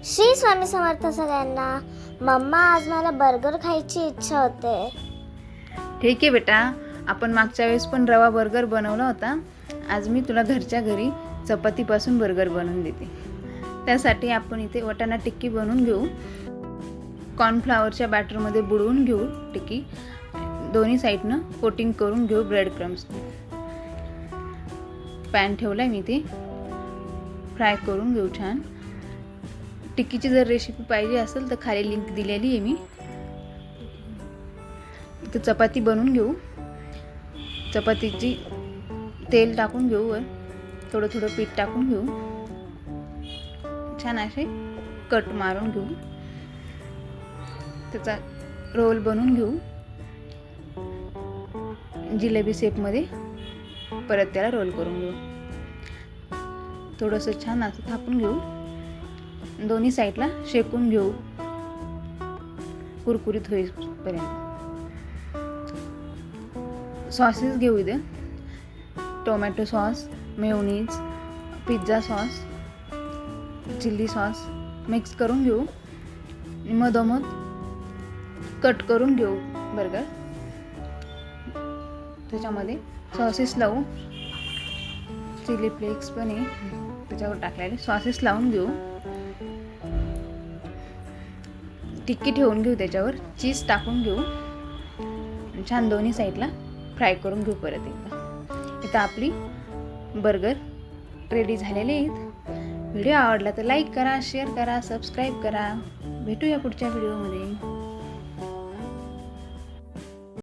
श्री स्वामी समर्थ सगळ्यांना। मम्मा, आज मला बर्गर खायची इच्छा होते। ठीक आहे बेटा, आपण मागच्या वेळेस पण रवा बर्गर बनवला होता। आज मी तुला घरच्या घरी चपातीपासून बर्गर बनवून देते। त्यासाठी आपण इथे वाटाणा टिक्की बनवून घेऊ। कॉर्नफ्लॉवरच्या बॅटरमध्ये बुडवून घेऊ टिक्की। दोन्ही साईडनं कोटिंग करून घेऊ ब्रेड क्रम्स। पॅन ठेवलाय मी ते फ्राय करून घेऊ छान। टिक्कीची जर रेसिपी पाहिजे असेल तर खाली लिंक दिलेली आहे मी। इथं चपाती बनवून घेऊ। चपातीची तेल टाकून घेऊ, वर थोडं थोडं पीठ टाकून घेऊ। छान असे कट मारून घेऊ। त्याचा रोल बनवून घेऊ जिलेबी शेपमध्ये। परत त्याला रोल करून घेऊ। थोडंसं छान असं थापून घेऊ। दोन्ही साईडला शेकून घेऊ कुरकुरीत होईपर्यंत। सॉसेस घेऊ इथे tomato sauce, mayonnaise, pizza sauce, chilli sauce mix करून घेऊ। मधोमध कट करून घेऊ बर्गर। त्याच्यामध्ये सॉसेस लावू। चिली फ्लेक्स पण आहे त्याच्यावर टाकलेले। सॉसेस लावून घेऊ। टिक्की ठेवून घेऊ, त्याच्यावर चीज टाकून घेऊ। छान दोन्ही साईडला फ्राय करून घेऊ परत एकदा। इथं आपली बर्गर रेडी झालेले आहेत। व्हिडिओ आवडला तर लाईक करा, शेअर करा, सबस्क्राईब करा। भेटूया पुढच्या व्हिडिओमध्ये।